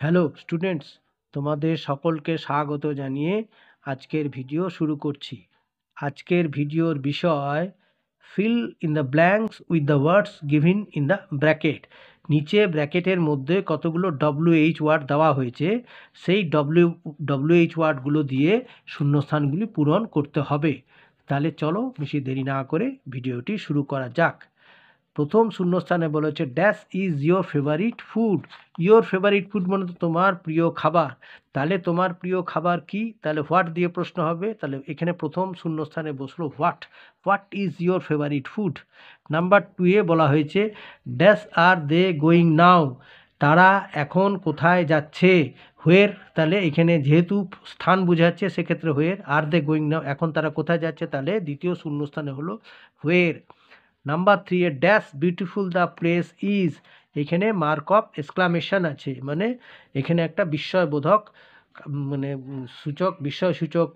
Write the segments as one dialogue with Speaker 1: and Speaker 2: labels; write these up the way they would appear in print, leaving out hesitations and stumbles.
Speaker 1: Hello students, তোমাদের সকলকে স্বাগত জানিয়ে আজকের ভিডিও শুরু করছি। আজকের ভিডিওর বিষয় fill in the blanks with the words given in the bracket. নিচে ব্র্যাকেটের মধ্যে কতগুলো WH ওয়ার্ড দেওয়া হয়েছে, সেই WH ওয়ার্ডগুলো দিয়ে শূন্যস্থানগুলি পূরণ করতে হবে। তাহলে চলো বেশি দেরি না করে ভিডিওটি শুরু করা যাক। প্রথম শূন্যস্থানে বলেছে dash is your favourite food. Your favourite food মানে তো তোমার প্রিয় খাবার। তাহলে তোমার প্রিয় খাবার কি? তাহলে হোয়াট দিয়ে প্রশ্ন হবে। তাহলে এখানে প্রথম শূন্যস্থানে বসলো what. What is your favourite food. Number 2 এ বলা হয়েছে dash R they going now. তারা এখন কোথায় যাচ্ছে। হোয়ের, তাহলে এখানে যেহেতু স্থান বোঝাচ্ছে সেক্ষেত্রে where. R they going now, এখন তারা কোথায় যাচ্ছে, তাহলে দ্বিতীয় শূন্যস্থানে হলো where. Number 3 a dash beautiful the place is. এখানে মার্ক অফ এক্সক্লামেশন আছে, মানে এখানে একটা বিস্ময়বোধক মানে বিস্ময়সূচক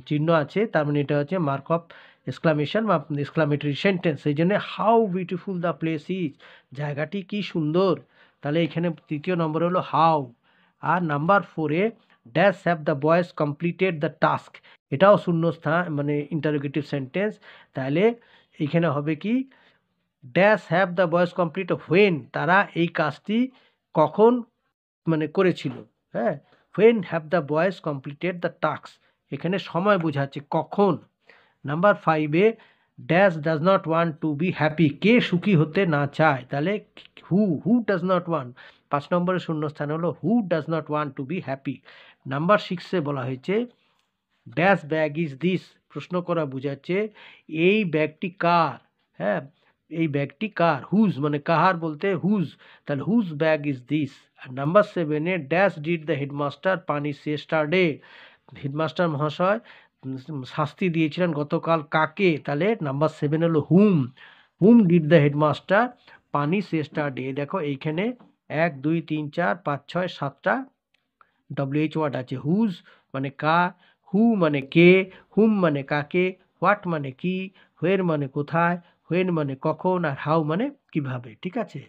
Speaker 1: চিহ্ন আছে, তার মানে এটা হচ্ছে মার্ক অফ এক্সক্লামেশন বা এক্সক্লামেটরি সেন্টেন্স। সেই জন্য how beautiful the place is, জায়গাটি কি সুন্দর। তাহলে এখানে তৃতীয় নম্বর হলো হাউ। আর নাম্বার 4 এ dash have the boys completed the task. এটাও শূন্যস্থান মানে ইন্টারোগেটিভ সেন্টেন্স। তাহলে এখানে হবে কি dash have the boys complete when, তারা এই কাজটি কখন মানে করেছিল। হ্যাঁ, when have the boys completed the task, এখানে সময় বোঝাচ্ছে কখন। নাম্বার 5 এ dash does not want to be happy, কে সুখী হতে না চায়। তাহলে হু ডাজ নট ওয়ান্ট, 5 নম্বরের শূন্যস্থান হলো who does not want to be happy. Number 6 এ বলা হয়েছে ড্যাশ ব্যাগ ইজ দিস, প্রশ্ন করা বোঝাচ্ছে এই ব্যাগটি কার। হ্যাঁ, এই ব্যাগটি কার। হুজ মানে কাহার বলতে হুজ, তাহলে হুজ ব্যাগ ইজ দিস। আর নাম্বার 7 এ dash did the headmaster punish yesterday, headmaster মহাশয় শাস্তি দিয়েছিলেন গতকাল কাকে। তাহলে নাম্বার 7 হলো whom. Whom did the headmaster punish yesterday. দেখো এইখানে 1 2 3 4 5 6 7টা WH ওয়ার্ড আছে। হুজ মানে কার, হু মানে কে, হুম মানে কাকে, হোয়াট মানে কি, হোয়ের মানে কোথায়, হোয়েন মানে কখন, আর হাউ মানে কিভাবে। ঠিক আছে।